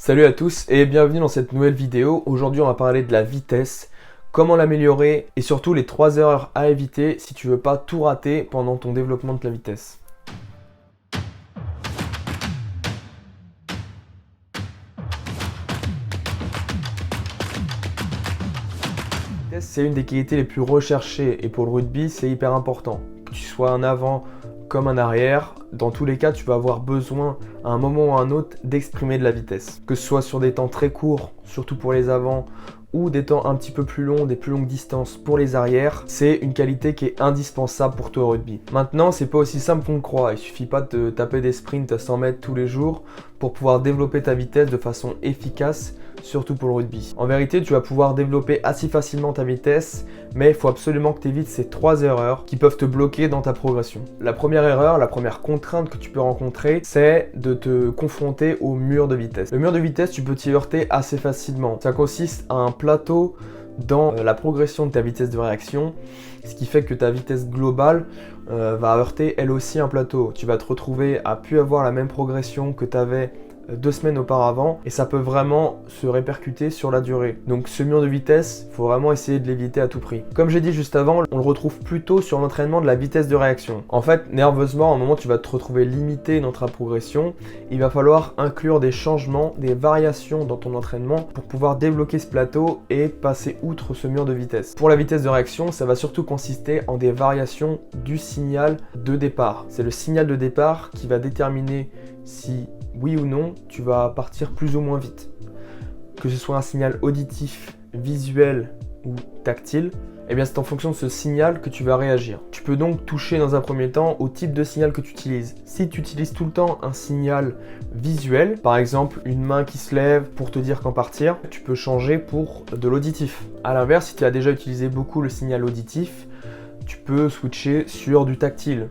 Salut à tous et bienvenue dans cette nouvelle vidéo. Aujourd'hui on va parler de la vitesse, comment l'améliorer et surtout les 3 erreurs à éviter si tu veux pas tout rater pendant ton développement de la vitesse. C'est une des qualités les plus recherchées et pour le rugby c'est hyper important. Que tu sois un avant comme un arrière, dans tous les cas tu vas avoir besoin à un moment ou à un autre d'exprimer de la vitesse. Que ce soit sur des temps très courts, surtout pour les avants, ou des temps un petit peu plus longs, des plus longues distances pour les arrières, c'est une qualité qui est indispensable pour toi au rugby. Maintenant, c'est pas aussi simple qu'on le croit, il suffit pas de te taper des sprints à 100 mètres tous les jours pour pouvoir développer ta vitesse de façon efficace, surtout pour le rugby. En vérité, tu vas pouvoir développer assez facilement ta vitesse, mais il faut absolument que tu évites ces 3 erreurs qui peuvent te bloquer dans ta progression. La première erreur, la première contrainte que tu peux rencontrer, c'est de te confronter au mur de vitesse. Le mur de vitesse, tu peux t'y heurter assez facilement. Ça consiste à un plateau dans la progression de ta vitesse de réaction, ce qui fait que ta vitesse globale va heurter elle aussi un plateau. Tu vas te retrouver à plus avoir la même progression que tu avais 2 semaines auparavant et ça peut vraiment se répercuter sur la durée. Donc ce mur de vitesse, il faut vraiment essayer de l'éviter à tout prix. Comme j'ai dit juste avant, on le retrouve plutôt sur l'entraînement de la vitesse de réaction. En fait, nerveusement, à un moment tu vas te retrouver limité dans ta progression, il va falloir inclure des changements, des variations dans ton entraînement pour pouvoir débloquer ce plateau et passer outre ce mur de vitesse. Pour la vitesse de réaction, ça va surtout consister en des variations du signal de départ. C'est le signal de départ qui va déterminer si oui ou non, tu vas partir plus ou moins vite. Que ce soit un signal auditif, visuel ou tactile, eh bien c'est en fonction de ce signal que tu vas réagir. Tu peux donc toucher dans un premier temps au type de signal que tu utilises. Si tu utilises tout le temps un signal visuel, par exemple une main qui se lève pour te dire quand partir, tu peux changer pour de l'auditif. A l'inverse, si tu as déjà utilisé beaucoup le signal auditif, tu peux switcher sur du tactile.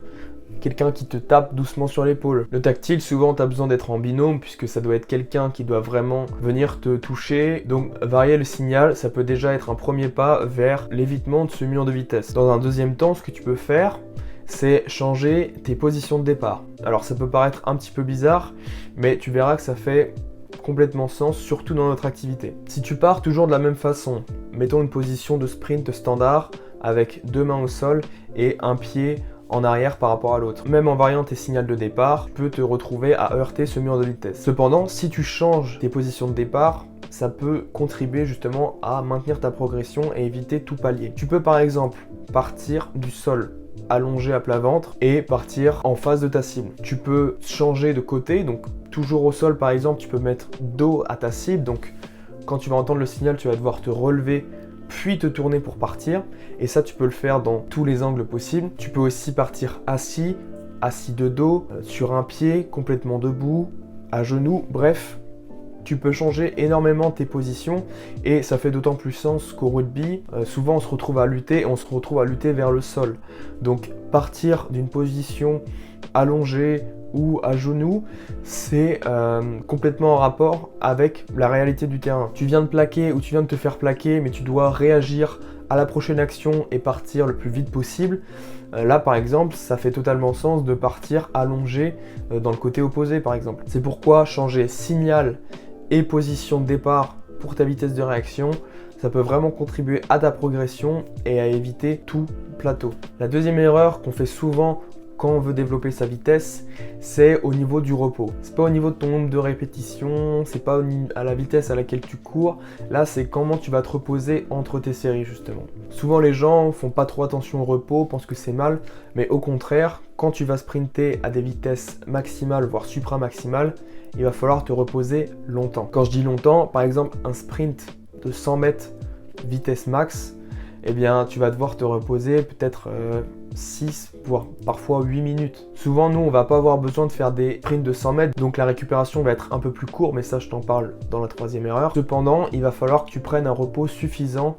Quelqu'un qui te tape doucement sur l'épaule. Le tactile, souvent tu as besoin d'être en binôme puisque ça doit être quelqu'un qui doit vraiment venir te toucher. Donc varier le signal, ça peut déjà être un premier pas vers l'évitement de ce mur de vitesse. Dans un deuxième temps, ce que tu peux faire, c'est changer tes positions de départ. Alors ça peut paraître un petit peu bizarre, mais tu verras que ça fait complètement sens, surtout dans notre activité. Si tu pars toujours de la même façon, mettons une position de sprint standard avec 2 mains au sol et un pied en arrière par rapport à l'autre. Même en variant tes signaux de départ, tu peux te retrouver à heurter ce mur de vitesse. Cependant, si tu changes tes positions de départ, ça peut contribuer justement à maintenir ta progression et éviter tout palier. Tu peux par exemple partir du sol allongé à plat ventre et partir en face de ta cible. Tu peux changer de côté, donc toujours au sol par exemple, tu peux mettre dos à ta cible, donc quand tu vas entendre le signal, tu vas devoir te relever puis te tourner pour partir, et ça tu peux le faire dans tous les angles possibles. Tu peux aussi partir assis de dos, sur un pied, complètement debout, à genoux, bref, tu peux changer énormément tes positions et ça fait d'autant plus sens qu'au rugby, souvent on se retrouve à lutter et on se retrouve à lutter vers le sol. Donc partir d'une position allongée ou à genoux, c'est complètement en rapport avec la réalité du terrain. Tu viens de plaquer ou tu viens de te faire plaquer, mais tu dois réagir à la prochaine action et partir le plus vite possible. Là par exemple, ça fait totalement sens de partir allongé dans le côté opposé par exemple. C'est pourquoi changer signal et position de départ pour ta vitesse de réaction, ça peut vraiment contribuer à ta progression et à éviter tout plateau. La deuxième erreur qu'on fait souvent quand on veut développer sa vitesse, c'est au niveau du repos. C'est pas au niveau de ton nombre de répétitions, c'est pas à la vitesse à laquelle tu cours. Là, c'est comment tu vas te reposer entre tes séries justement. Souvent, les gens font pas trop attention au repos, pensent que c'est mal, mais au contraire, quand tu vas sprinter à des vitesses maximales, voire supra-maximales, il va falloir te reposer longtemps. Quand je dis longtemps, par exemple, un sprint de 100 mètres vitesse max, eh bien, tu vas devoir te reposer peut-être 6, voire parfois 8 minutes. Souvent, nous, on va pas avoir besoin de faire des sprints de 100 mètres, donc la récupération va être un peu plus courte, mais ça, je t'en parle dans la 3e erreur. Cependant, il va falloir que tu prennes un repos suffisant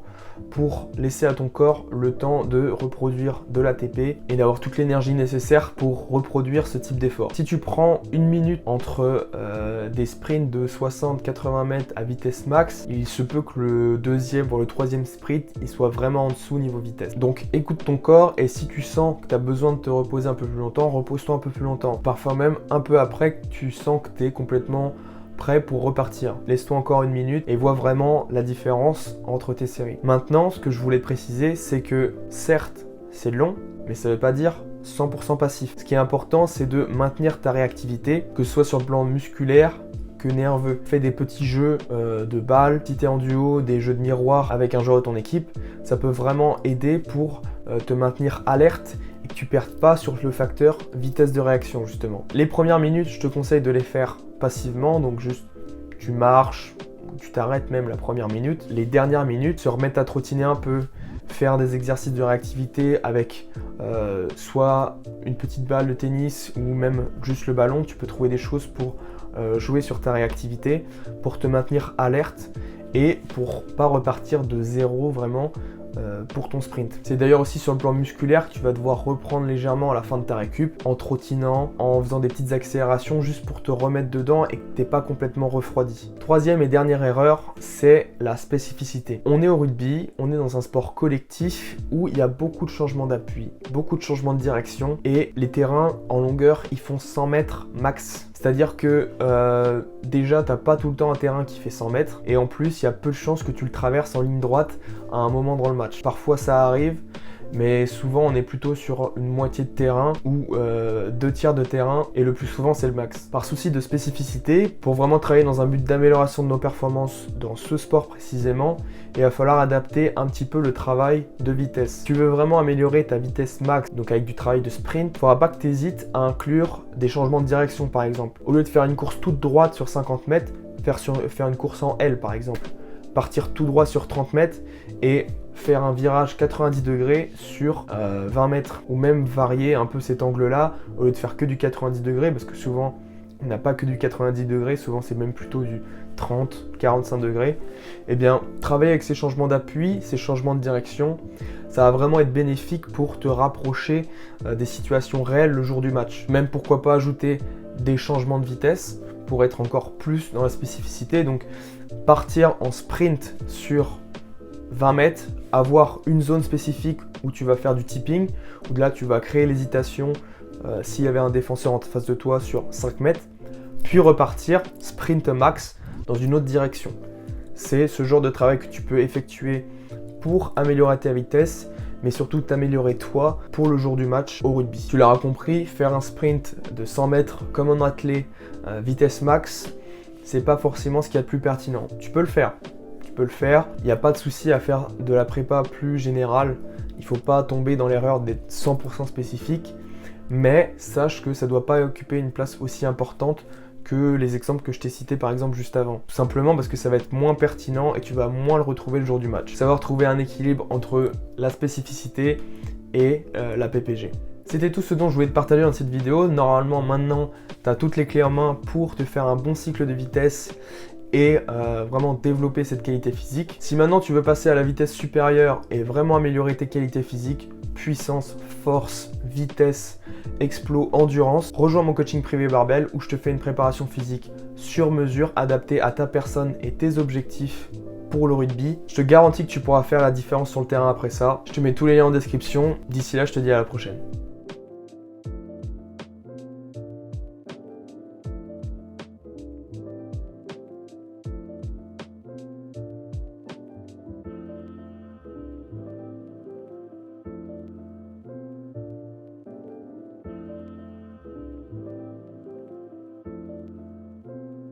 pour laisser à ton corps le temps de reproduire de l'ATP et d'avoir toute l'énergie nécessaire pour reproduire ce type d'effort. Si tu prends 1 minute entre des sprints de 60-80 mètres à vitesse max, il se peut que le 2e voire le 3e sprint il soit vraiment en dessous niveau vitesse. Donc écoute ton corps et si tu sens que tu as besoin de te reposer un peu plus longtemps, repose-toi un peu plus longtemps. Parfois même un peu après que tu sens que tu es complètement prêt pour repartir. Laisse-toi encore 1 minute et vois vraiment la différence entre tes séries. Maintenant, ce que je voulais te préciser, c'est que certes, c'est long, mais ça ne veut pas dire 100% passif. Ce qui est important, c'est de maintenir ta réactivité, que ce soit sur le plan musculaire que nerveux. Fais des petits jeux de balles, si tu es en duo, des jeux de miroir avec un joueur de ton équipe. Ça peut vraiment aider pour te maintenir alerte et que tu ne perdes pas sur le facteur vitesse de réaction justement. Les premières minutes, je te conseille de les faire passivement, donc juste tu marches, tu t'arrêtes même la première minute. Les dernières minutes, se remettre à trottiner un peu, faire des exercices de réactivité avec soit une petite balle de tennis ou même juste le ballon. Tu peux trouver des choses pour jouer sur ta réactivité, pour te maintenir alerte et pour pas repartir de zéro vraiment pour ton sprint. C'est d'ailleurs aussi sur le plan musculaire que tu vas devoir reprendre légèrement à la fin de ta récup en trottinant, en faisant des petites accélérations juste pour te remettre dedans et que t'es pas complètement refroidi. Troisième et dernière erreur, c'est la spécificité. On est au rugby, on est dans un sport collectif où il y a beaucoup de changements d'appui, beaucoup de changements de direction et les terrains en longueur, ils font 100 mètres max. C'est-à-dire que déjà, tu n'as pas tout le temps un terrain qui fait 100 mètres et en plus, il y a peu de chances que tu le traverses en ligne droite à un moment dans le match. Parfois, ça arrive, mais souvent, on est plutôt sur une moitié de terrain ou 2/3 de terrain et le plus souvent, c'est le max. Par souci de spécificité, pour vraiment travailler dans un but d'amélioration de nos performances dans ce sport précisément, il va falloir adapter un petit peu le travail de vitesse. Si tu veux vraiment améliorer ta vitesse max, donc avec du travail de sprint, il ne faudra pas que tu hésites à inclure des changements de direction par exemple. Au lieu de faire une course toute droite sur 50 mètres, faire une course en L par exemple. Partir tout droit sur 30 mètres et faire un virage 90 degrés sur 20 mètres. Ou même varier un peu cet angle-là au lieu de faire que du 90 degrés parce que souvent on n'a pas que du 90 degrés, souvent c'est même plutôt du 30, 45 degrés. Eh bien, travailler avec ces changements d'appui, ces changements de direction, ça va vraiment être bénéfique pour te rapprocher des situations réelles le jour du match. Même pourquoi pas ajouter des changements de vitesse pour être encore plus dans la spécificité. Donc, partir en sprint sur 20 mètres, avoir une zone spécifique où tu vas faire du tipping, où là tu vas créer l'hésitation s'il y avait un défenseur en face de toi sur 5 mètres, puis repartir sprint max dans une autre direction. C'est ce genre de travail que tu peux effectuer pour améliorer ta vitesse, mais surtout t'améliorer toi pour le jour du match au rugby. Tu l'auras compris, faire un sprint de 100 mètres comme en athlète, vitesse max, c'est pas forcément ce qu'il y a de plus pertinent. Tu peux le faire, il n'y a pas de souci à faire de la prépa plus générale, il ne faut pas tomber dans l'erreur d'être 100% spécifique, mais sache que ça ne doit pas occuper une place aussi importante que les exemples que je t'ai cités par exemple juste avant. Tout simplement parce que ça va être moins pertinent et tu vas moins le retrouver le jour du match. Savoir trouver un équilibre entre la spécificité et la PPG. C'était tout ce dont je voulais te partager dans cette vidéo. Normalement maintenant, tu as toutes les clés en main pour te faire un bon cycle de vitesse et vraiment développer cette qualité physique. Si maintenant tu veux passer à la vitesse supérieure et vraiment améliorer tes qualités physiques, puissance, force, vitesse, explos, endurance, rejoins mon coaching privé Barbell où je te fais une préparation physique sur mesure adaptée à ta personne et tes objectifs pour le rugby. Je te garantis que tu pourras faire la différence sur le terrain après ça. Je te mets tous les liens en description. D'ici là, je te dis à la prochaine.